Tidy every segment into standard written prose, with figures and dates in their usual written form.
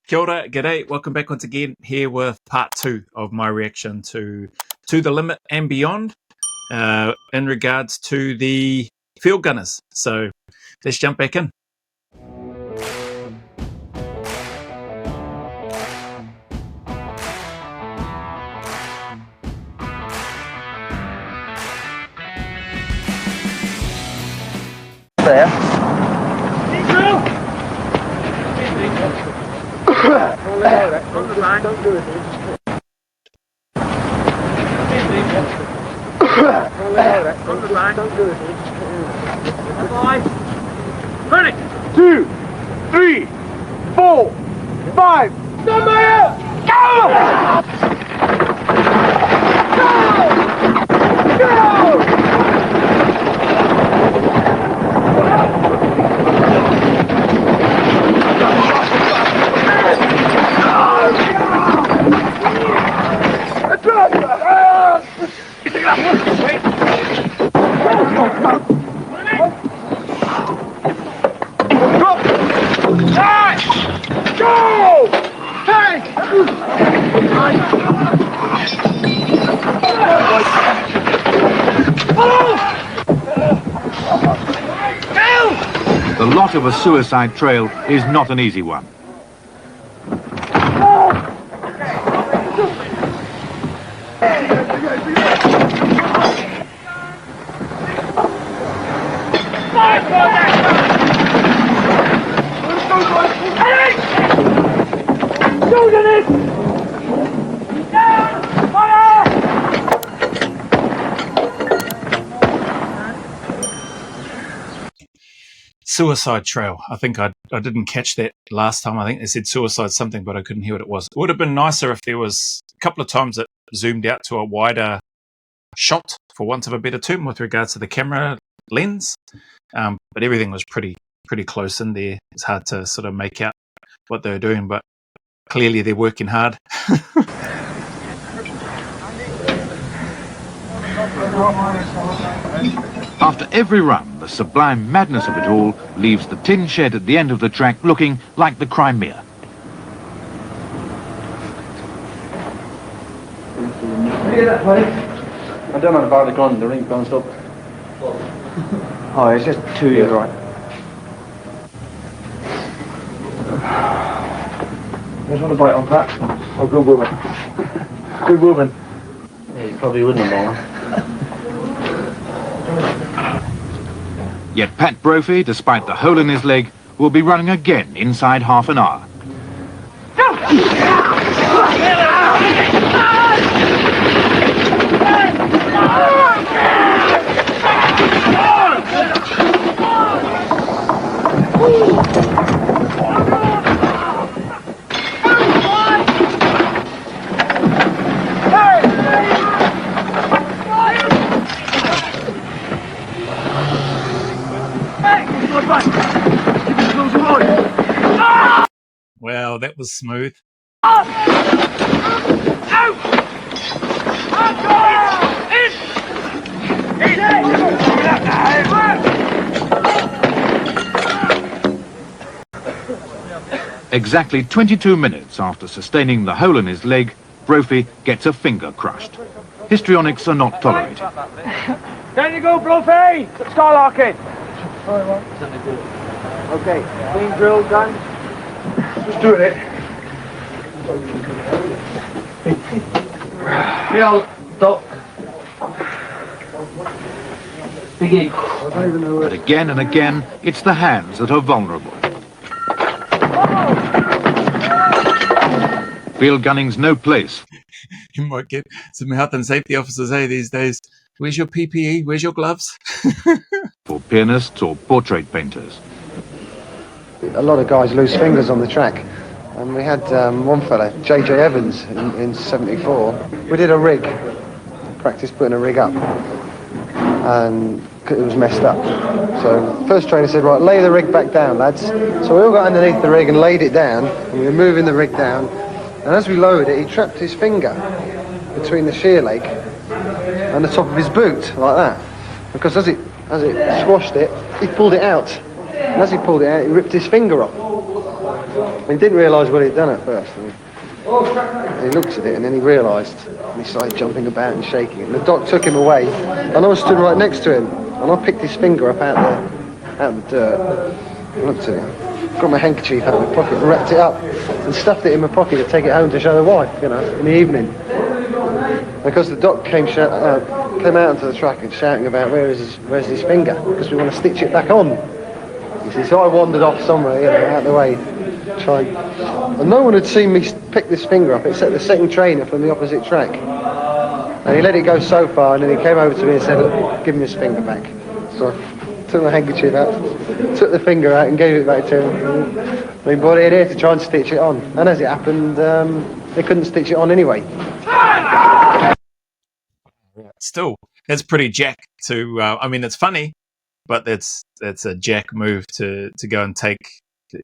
Kia ora, g'day, welcome back once again here with part 2 of my reaction to the limit and beyond in regards to the field gunners. So let's jump back in. There. Don't do it. Don't do it. 2, 3, 4, 5. Somewhere! Go! Go! Go! The lot of a suicide trail is not an easy one. Suicide trail. I think I didn't catch that last time. I think they said suicide something, but I couldn't hear what it was. It would have been nicer if there was a couple of times it zoomed out to a wider shot, for want of a better term, with regards to the camera lens. But everything was pretty close in there. It's hard to sort of make out what they were doing, but clearly they're working hard. After every run, the sublime madness of it all leaves the tin shed at the end of the track looking like the Crimea. Hear that, buddy? I don't know about the gun, the ring bounced up. Oh, it's just 2 years, right. Just want to bite on Pat. Oh, good woman. Good woman. Yeah, you probably wouldn't have known. Yet Pat Brophy, despite the hole in his leg, will be running again inside half an hour. Wow, that was smooth. Exactly 22 minutes after sustaining the hole in his leg, Brophy gets a finger crushed. Histrionics are not tolerated. Down you go, Brophy! Skylarking! Okay, clean drill done. Just doing it. Yeah, stop. Biggie. But again and again, it's the hands that are vulnerable. Field gunning's no place. You might get some health and safety officers these days. Where's your PPE? Where's your gloves? For pianists or portrait painters. A lot of guys lose fingers on the track, and we had one fella, JJ Evans, in '74. We did a rig, practice putting a rig up, and it was messed up. So first trainer said, right, lay the rig back down, lads. So we all got underneath the rig and laid it down, and we were moving the rig down, and as we lowered it, he trapped his finger between the shear leg and the top of his boot, like that. Because as it squashed it, he pulled it out. And as he pulled it out, he ripped his finger off. He didn't realise what he'd done at first. And he looked at it and then he realised, and he started jumping about and shaking. And the doc took him away, and I was stood right next to him, and I picked his finger up out of the dirt, and looked at him, got my handkerchief out of my pocket and wrapped it up, and stuffed it in my pocket to take it home to show the wife, you know, in the evening. Because the doc came out onto the track and shouting about where's his finger, because we want to stitch it back on. You see, so I wandered off somewhere, you know, out of the way, tried, and no one had seen me pick this finger up except the second trainer from the opposite track. And he let it go so far, and then he came over to me and said, "Look, give him his finger back." So I took my handkerchief out, took the finger out and gave it back to him. We brought it in here to try and stitch it on, and as it happened, they couldn't stitch it on anyway. Still, it's pretty jack to. I mean, it's funny, but that's a jack move to go and take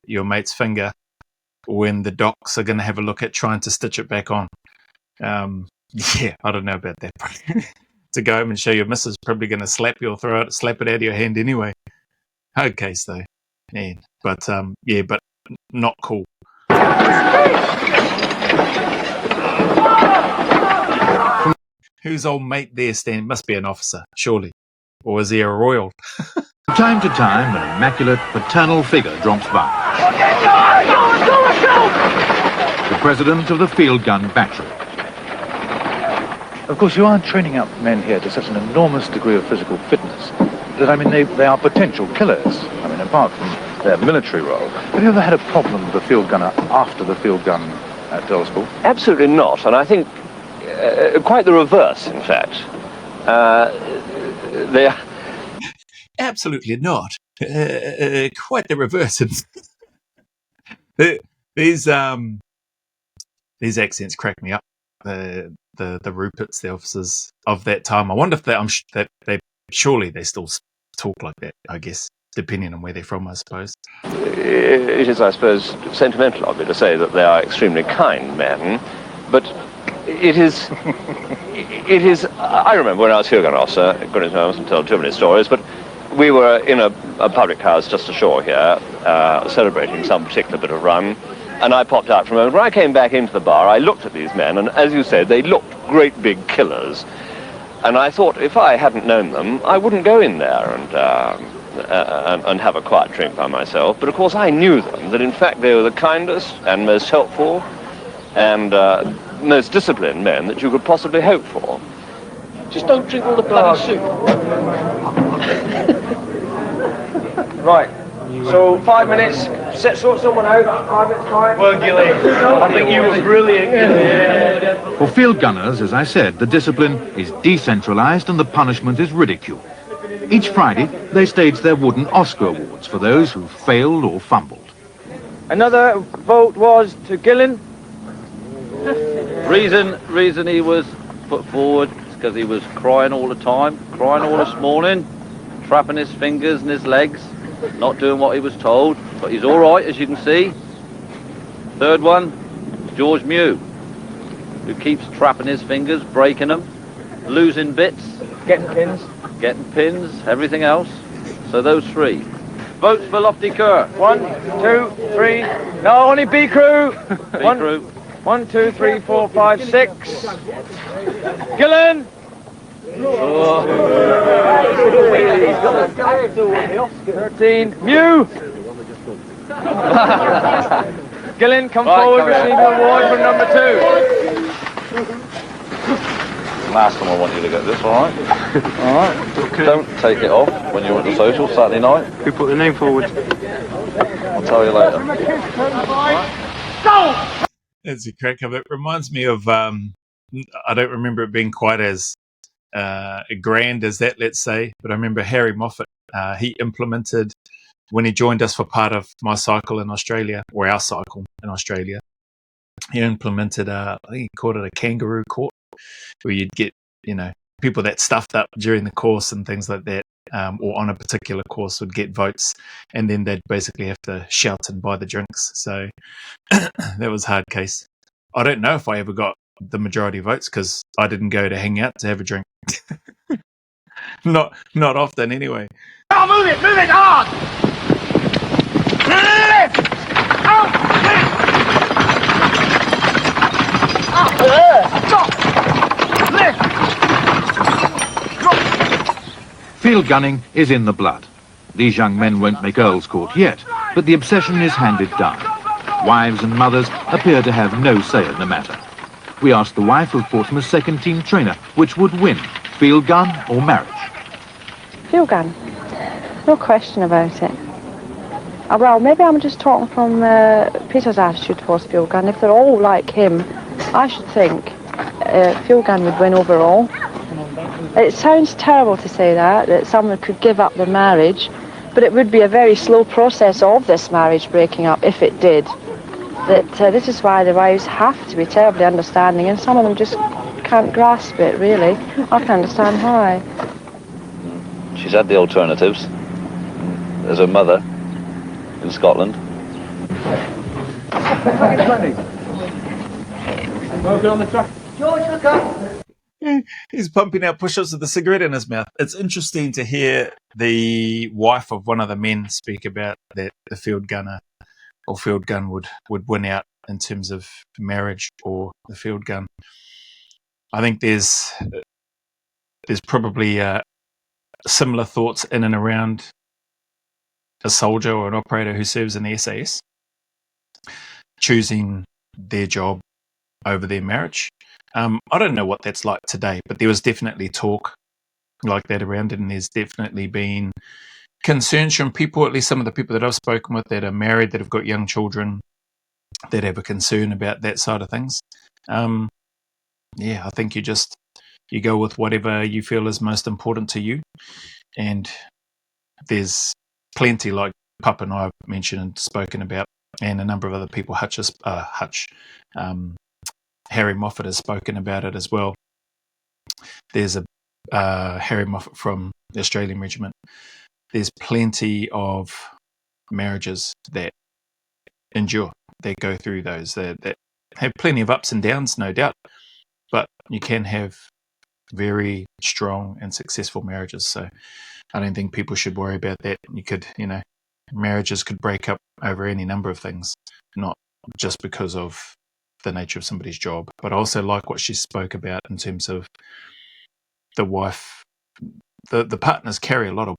your mate's finger when the docs are going to have a look at trying to stitch it back on. Yeah, I don't know about that. To go home and show your missus, probably going to slap you or slap it out of your hand anyway. Okay, so, man, but yeah, but not cool. Whose old mate there standing? Must be an officer, surely. Or is he a royal? From time to time, an immaculate paternal figure drops by. The president of the field gun battery. Of course, you are training up men here to such an enormous degree of physical fitness that, I mean, they are potential killers. I mean, apart from their military role. Have you ever had a problem with a field gunner after the field gun at Dole School? Absolutely not, and I think quite the reverse, in fact. They are... Absolutely not. Quite the reverse. These accents crack me up. The Ruperts, the officers of that time. I wonder if they surely they still talk like that. I guess depending on where they're from, I suppose. It is, I suppose, sentimental of me to say that they are extremely kind men, but it is. I remember when I was field gun officer. Goodness knows, I mustn't tell too many stories, but we were in a public house just ashore here, celebrating some particular bit of run. And I popped out for a moment. When I came back into the bar, I looked at these men, and as you said, they looked great big killers. And I thought, if I hadn't known them, I wouldn't go in there and have a quiet drink by myself. But of course, I knew them, that in fact they were the kindest and most helpful and most disciplined men that you could possibly hope for. Just don't drink all the bloody soup. Right. So 5 minutes. Sort someone out. 5 minutes time. Well, Gilly, I think you were brilliant. Yeah. For field gunners, as I said, the discipline is decentralised and the punishment is ridicule. Each Friday, they stage their wooden Oscar Awards for those who failed or fumbled. Another vote was to Gillen. Reason he was put forward is because he was crying all the time, crying all this morning, trapping his fingers and his legs, not doing what he was told, but he's all right, as you can see. Third one, George Mew, who keeps trapping his fingers, breaking them, losing bits, Getting pins, everything else. So those three. Votes for Lofty Kerr. 1, 2, 3. No, only B crew. B crew. 1, 2, 3, 4, 5, 6. Gillen. Oh. 13. Mew. Gillen, come forward, receive the award for number 2. Last time I want you to get this, all right? All right. Okay. Don't take it off when you're at the social Saturday night. Who put the name forward? I'll tell you later. Go! That's a crack of it. Reminds me of I don't remember it being quite as grand as that, let's say, but I remember Harry Moffat. He implemented when he joined us for part of my cycle in Australia, or our cycle in Australia. He implemented I think he called it a kangaroo court, where you'd get, people that stuffed up during the course and things like that, or on a particular course would get votes, and then they'd basically have to shout and buy the drinks. So that was a hard case. I don't know if I ever got the majority of votes because I didn't go to hang out to have a drink. Not often anyway. Oh, move it hard! Lift! Out! Lift! Field gunning is in the blood. These young men won't make Earl's Court yet, but the obsession is handed down. Wives and mothers appear to have no say in the matter. We asked the wife of Portsmouth's second team trainer which would win, field gun or marriage. Field gun. No question about it. Well, maybe I'm just talking from Peter's attitude towards field gun. If they're all like him, I should think field gun would win overall. It sounds terrible to say that someone could give up their marriage, but it would be a very slow process of this marriage breaking up if it did. This is why the wives have to be terribly understanding, and some of them just can't grasp it, really. I can understand why. She's had the alternatives. There's her mother in Scotland. George, look up. He's pumping out push-ups with a cigarette in his mouth. It's interesting to hear the wife of one of the men speak about that the field gunner or field gun would win out in terms of marriage or the field gun. I think there's probably similar thoughts in and around a soldier or an operator who serves in the SAS, choosing their job over their marriage. I don't know what that's like today, but there was definitely talk like that around it, and there's definitely been concerns from people, at least some of the people that I've spoken with that are married, that have got young children, that have a concern about that side of things. I think you go with whatever you feel is most important to you, and there's plenty, like Pup and I have mentioned and spoken about, and a number of other people, Harry Moffat has spoken about it as well. There's a Harry Moffat from the Australian Regiment. There's plenty of marriages that endure, that go through those, that have plenty of ups and downs, no doubt, but you can have very strong and successful marriages. So I don't think people should worry about that. Marriages could break up over any number of things, not just because of the nature of somebody's job. But I also like what she spoke about in terms of the wife. The partners carry a lot of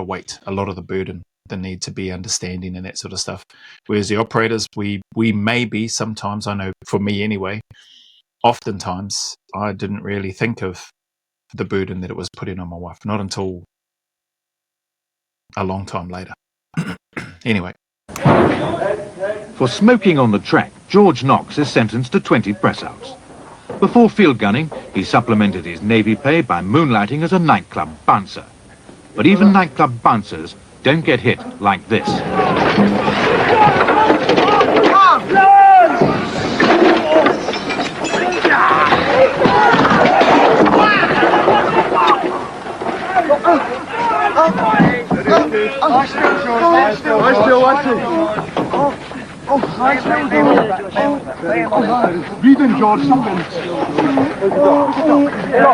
weight, a lot of the burden, the need to be understanding and that sort of stuff. Whereas the operators, we may be sometimes, I know for me anyway, oftentimes I didn't really think of the burden that it was putting on my wife, not until a long time later. Anyway. For smoking on the track, George Knox is sentenced to 20 press-outs. Before field gunning, he supplemented his Navy pay by moonlighting as a nightclub bouncer. But even nightclub bouncers don't get hit like this. Breathe in, George, something.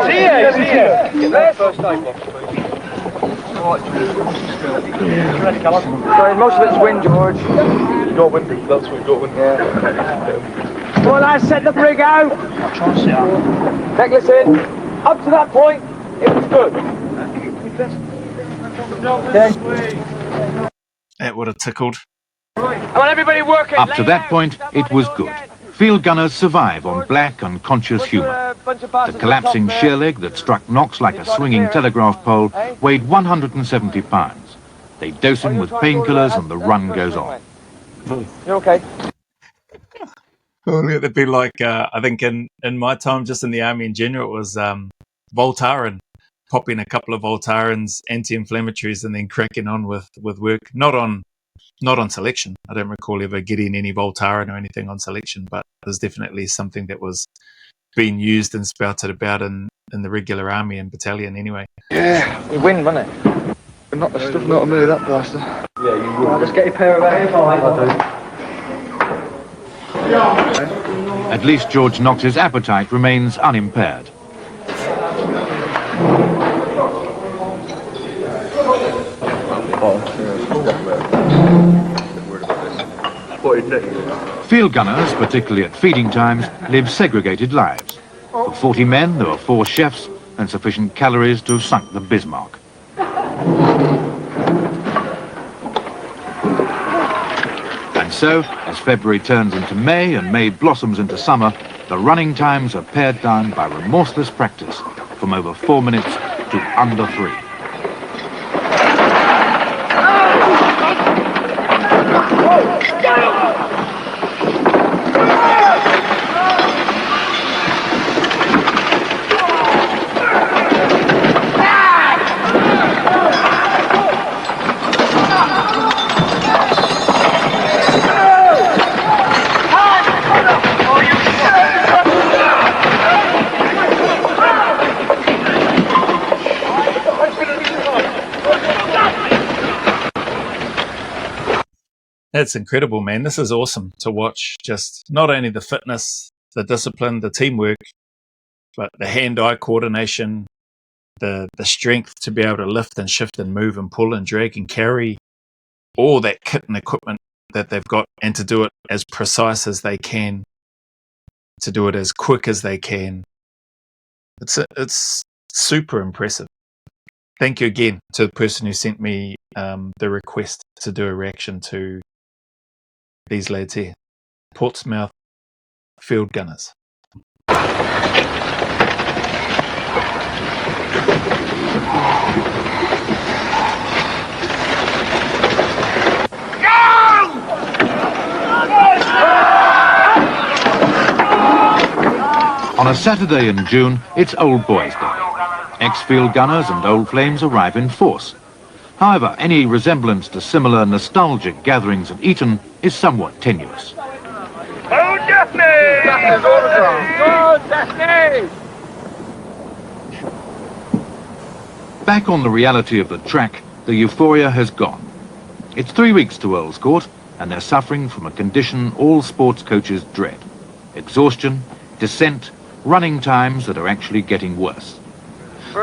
See you. First time. Sorry, most of it's wind, George. Got windy, that's what got windy. Yeah. Well, I set the brig out. I'll try and sit up. Necklace in. Up to that point, it was good. That would have tickled. I want everybody working. Up to that point, it was good. Field gunners survive on black, unconscious humour. The collapsing sheer leg that struck Knox like a swinging telegraph pole weighed 170 pounds. They dose him with painkillers and the run goes on. You're okay. Well, it'd be like, I think in my time, just in the army in general, it was Voltaren, popping a couple of Voltarens, anti-inflammatories, and then cracking on with work. Not on selection. I don't recall ever getting any Voltaren or anything on selection, but there's definitely something that was being used and spouted about in the regular army and battalion anyway. Yeah, we win, wasn't it? But not the stuff not to move that bastard. Yeah, you would. Let's get your pair of AFI. At least George Knox's appetite remains unimpaired. Spotted Field gunners, particularly at feeding times, live segregated lives. For 40 men, there are 4 chefs and sufficient calories to have sunk the Bismarck. And so, as February turns into May and May blossoms into summer, the running times are pared down by remorseless practice from over 4 minutes to under 3. That's incredible, man. This is awesome to watch. Just not only the fitness, the discipline, the teamwork, but the hand-eye coordination, the strength to be able to lift and shift and move and pull and drag and carry all that kit and equipment that they've got, and to do it as precise as they can, to do it as quick as they can. It's super impressive. Thank you again to the person who sent me the request to do a reaction to these lads here. Portsmouth field gunners. On a Saturday in June, it's Old Boys' Day. Ex-field gunners and old flames arrive in force. However, any resemblance to similar nostalgic gatherings at Eton is somewhat tenuous. Oh, Daphne! Daphne! Back on the reality of the track, the euphoria has gone. It's 3 weeks to Earl's Court, and they're suffering from a condition all sports coaches dread: exhaustion, descent, running times that are actually getting worse.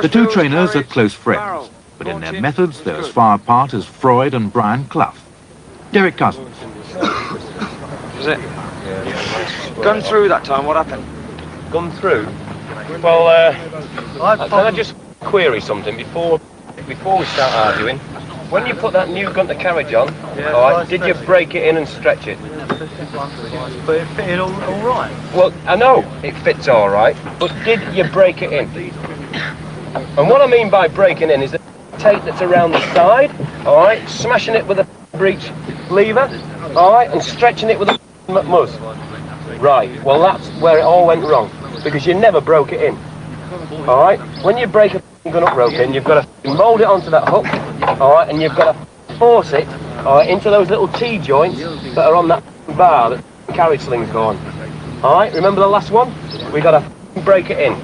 The two trainers are close friends, but in their methods they're as far apart as Freud and Brian Clough. Derek Cousins. Is it? Gone through that time, what happened? Gone through? Well, can I just query something before we start arguing? When you put that new gunter carriage on, alright, did you break it in and stretch it? But it fitted all right. Well, I know it fits alright, but did you break it in? And what I mean by breaking in is the tape that's around the side, alright, smashing it with a breech lever, alright, and stretching it with a McMuzz. Right, well that's where it all went wrong, because you never broke it in. Alright, when you break a gun up rope in, you've got to mould it onto that hook, alright, and you've got to force it, alright, into those little T-joints that are on that bar that the carriage sling's going. Alright, remember the last one? We got to break it in.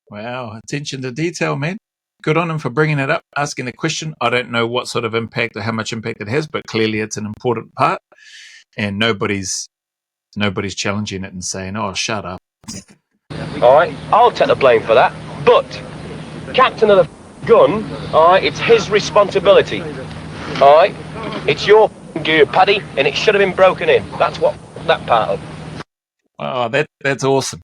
Wow, attention to detail, man. Good on him for bringing it up, asking the question. I don't know what sort of impact or how much impact it has, but clearly it's an important part, and nobody's challenging it and saying, "Oh, shut up." Alright, I'll take the blame for that, but captain of the gun, alright, it's his responsibility. Alright, it's your gear, Paddy, and it should have been broken in. That's what that part of. Oh, that's awesome.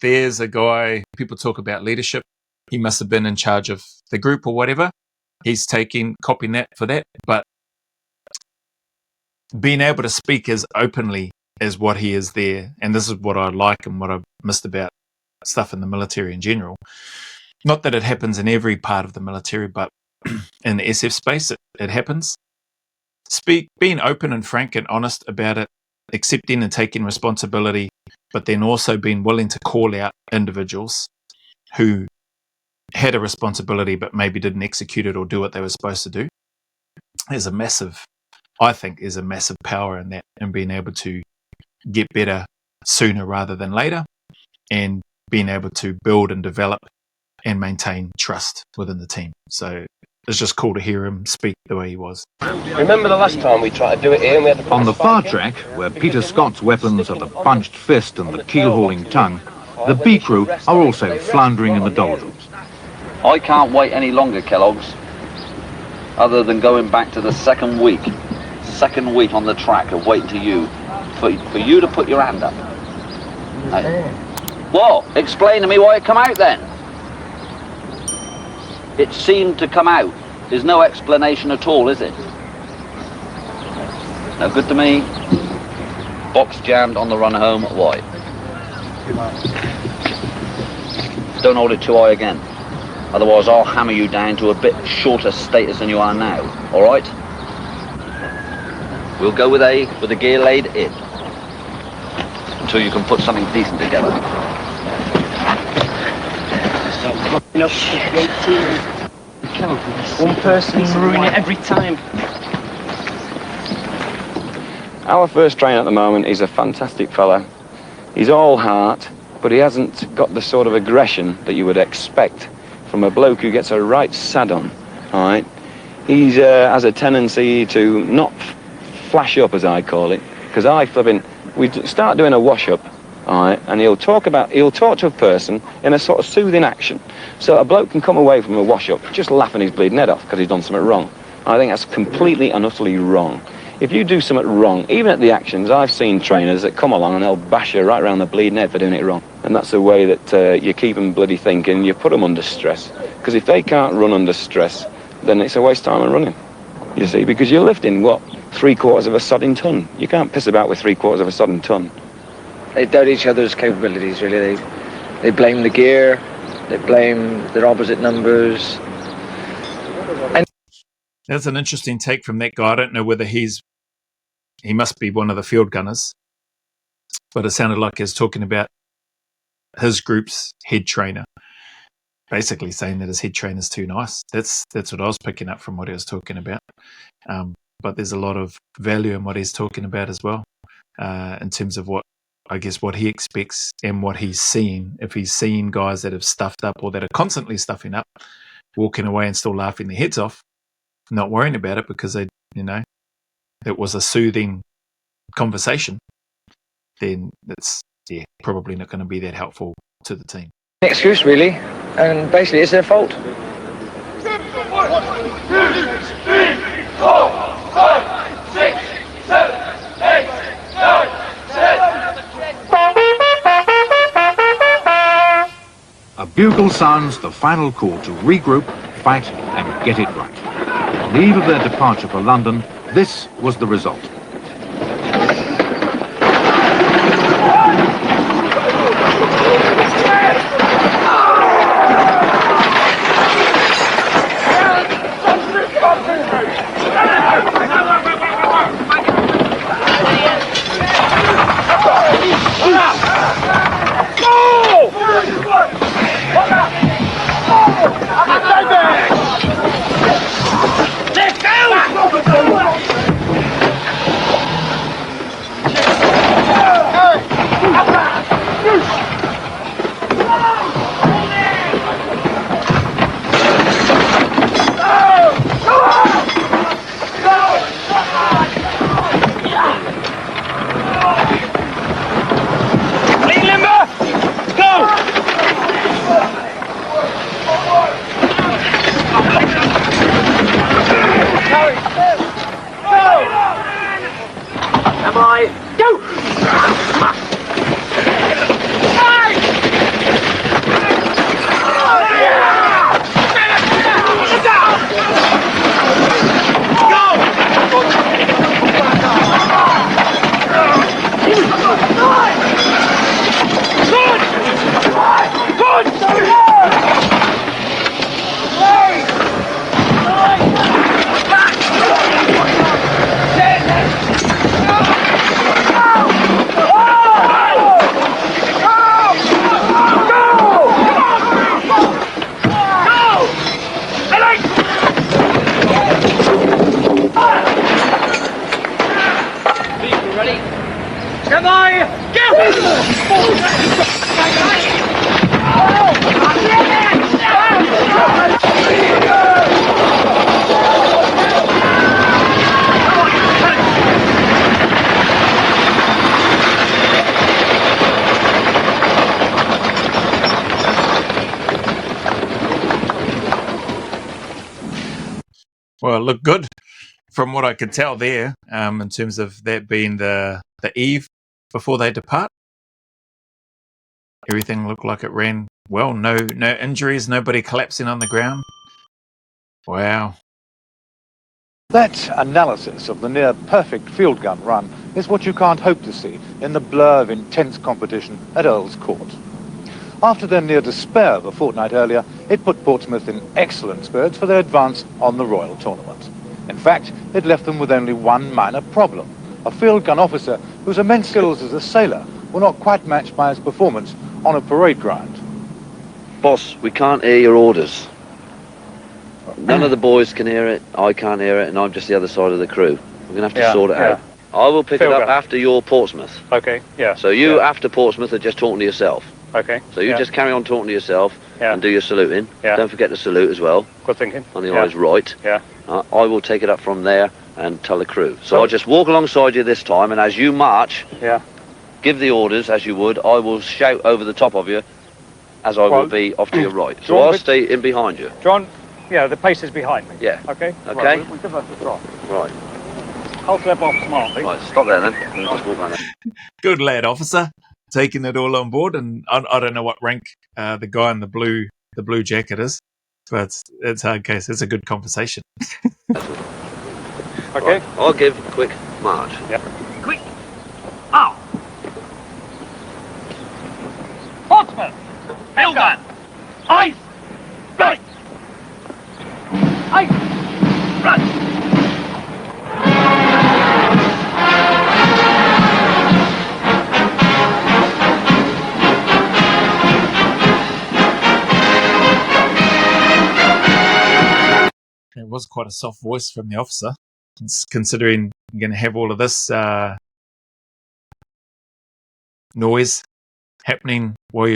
There's a guy, people talk about leadership. He must have been in charge of the group or whatever. He's copying that for that, but being able to speak as openly as what he is there, and this is what I like and what I've missed about stuff in the military in general. Not that it happens in every part of the military, but in the SF space, it happens. Being open and frank and honest about it, accepting and taking responsibility, but then also being willing to call out individuals who had a responsibility but maybe didn't execute it or do what they were supposed to do. There's a massive power in that, and being able to get better sooner rather than later, and being able to build and develop and maintain trust within the team. So it's just cool to hear him speak the way he was. Remember the last time we tried to do it here and we had to... On the far track, where Peter Scott's weapons are the punched fist and the keel-hauling tongue, the B crew are also floundering in the doldrums. I can't wait any longer, Kellogg's, other than going back to the second week. second week on the track of waiting to you, for you to put your hand up. Well, explain to me why it come out then. It seemed to come out. There's no explanation at all, is it? No good to me. Box jammed on the run home, why? Don't hold it too high again. Otherwise I'll hammer you down to a bit shorter status than you are now, alright? We'll go with the gear laid in. Until you can put something decent together. One person ruin it every time. Our first trainer at the moment is a fantastic fella. He's all heart, but he hasn't got the sort of aggression that you would expect from a bloke who gets a right sad on, all right? He has a tendency to not flash up, as I call it, because we start doing a wash-up, all right, and he'll talk to a person in a sort of soothing action. So a bloke can come away from a wash-up just laughing his bleeding head off because he's done something wrong. I think that's completely and utterly wrong. If you do something wrong, even at the actions, I've seen trainers that come along and they'll bash you right around the bleeding head for doing it wrong. And that's the way that you keep them bloody thinking, you put them under stress. Because if they can't run under stress, then it's a waste of time of running. You see, because you're lifting, what, 3/4 of a sodding ton. You can't piss about with 3/4 of a sodding ton. They doubt each other's capabilities, really. They blame the gear, they blame their opposite numbers. That's an interesting take from that guy. I don't know whether he must be one of the field gunners, but it sounded like he was talking about his group's head trainer, basically saying that his head trainer's too nice. That's what I was picking up from what he was talking about. But there's a lot of value in what he's talking about as well, in terms of what he expects and what he's seen. If he's seen guys that have stuffed up or that are constantly stuffing up, walking away and still laughing their heads off, not worrying about it because it was a soothing conversation, then it's probably not going to be that helpful to the team. Excuse, really, and basically it's their fault. 1, 2, 3, 4, 5, 6, 7, 8, 9, 10. A bugle sounds the final call to regroup, fight and get it right. On the eve of their departure for London, this was the result. Well, it looked good from what I could tell there, in terms of that being the eve before they depart, everything looked like it ran well. No injuries, nobody collapsing on the ground. Wow. That analysis of the near-perfect field gun run is what you can't hope to see in the blur of intense competition at Earl's Court. After their near despair of a fortnight earlier, it put Portsmouth in excellent spirits for their advance on the Royal Tournament. In fact, it left them with only one minor problem. A field gun officer whose immense skills as a sailor were not quite matched by his performance on a parade ground. Boss, we can't hear your orders. None of the boys can hear it, I can't hear it, and I'm just the other side of the crew. We're going to have to sort it out. I will pick it up after your Portsmouth. Okay, yeah. So you, after Portsmouth, are just talking to yourself. Okay. So you just carry on talking to yourself and do your saluting. Yeah. Don't forget to salute as well. Good thinking. On the eyes right. Yeah. I will take it up from there and tell the crew. So I'll just walk alongside you this time, and as you march, give the orders as you would. I will shout over the top of you as I will be off to your right. So I'll stay in behind you. John, the pace is behind me. Yeah. Okay? Okay. Right, we'll give that a try. Right. I'll slip off smartly. Right, stop there then. We'll just walk around there. Good lad, officer. Taking it all on board, and I don't know what rank the guy in the blue jacket is, but it's hard case. It's a good conversation. Okay. Right, I'll give quick march. Yeah. Quick. Out. Portsmouth. Field gun. Ice. Right. Ice. Run. It was quite a soft voice from the officer, considering you're going to have all of this noise happening while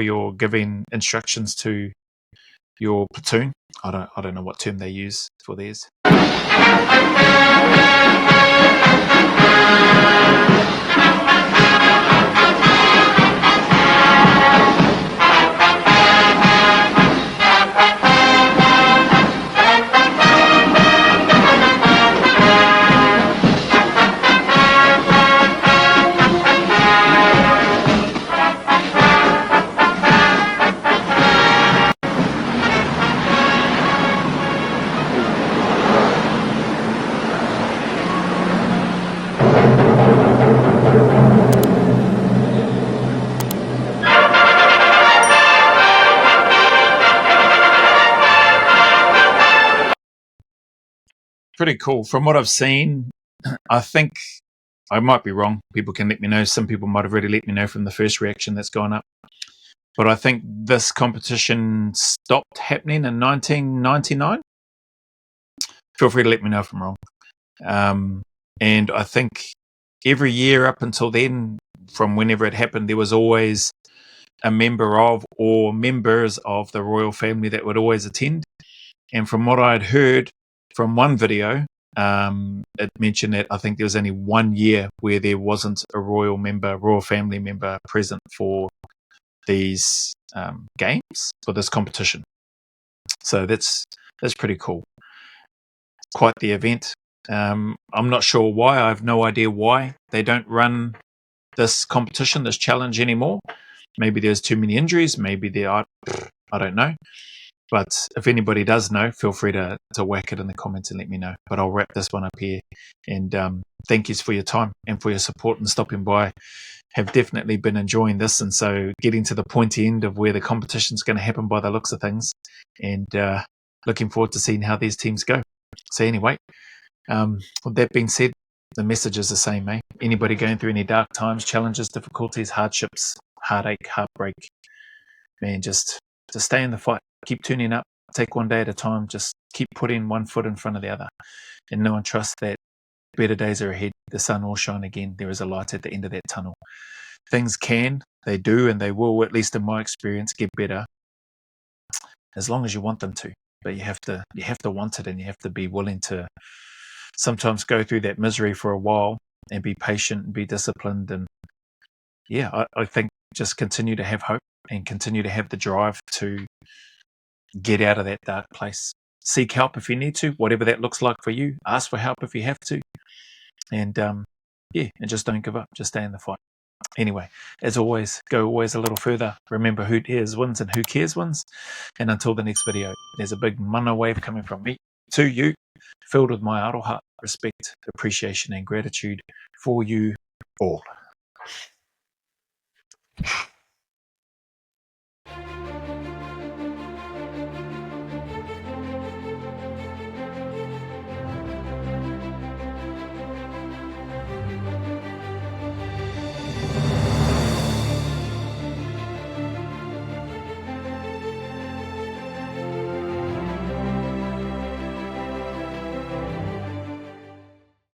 you're giving instructions to your platoon. I don't know what term they use for theirs. Pretty cool. From what I've seen, I think I might be wrong. People can let me know. Some people might have already let me know from the first reaction that's gone up. But I think this competition stopped happening in 1999. Feel free to let me know if I'm wrong. And I think every year up until then, from whenever it happened, there was always a member of or members of the royal family that would always attend. And from what I'd heard from one video, it mentioned that I think there was only 1 year where there wasn't a royal family member present for these games, for this competition. So that's pretty cool. Quite the event. I'm not sure why. I have no idea why they don't run this competition, this challenge anymore. Maybe there's too many injuries. Maybe there are. I don't know. But if anybody does know, feel free to whack it in the comments and let me know. But I'll wrap this one up here. And thank yous for your time and for your support and stopping by. Have definitely been enjoying this. And so getting to the pointy end of where the competition's going to happen by the looks of things. And looking forward to seeing how these teams go. So anyway, with that being said, the message is the same, eh? Anybody going through any dark times, challenges, difficulties, hardships, heartache, heartbreak, man, just stay in the fight. Keep tuning up. Take one day at a time. Just keep putting one foot in front of the other. And know and trust that better days are ahead. The sun will shine again. There is a light at the end of that tunnel. Things they do, and they will, at least in my experience, get better as long as you want them to. But you have to want it, and you have to be willing to sometimes go through that misery for a while and be patient and be disciplined. And yeah, I think just continue to have hope and continue to have the drive to get out of that dark place. seek help if you need to, whatever that looks like for you. Ask for help if you have to. And and just don't give up. Just stay in the fight. Anyway, as always, go always a little further. Remember, who dares wins and who cares wins. And until the next video, there's a big mana wave coming from me to you, filled with my aroha, respect, appreciation, and gratitude for you all.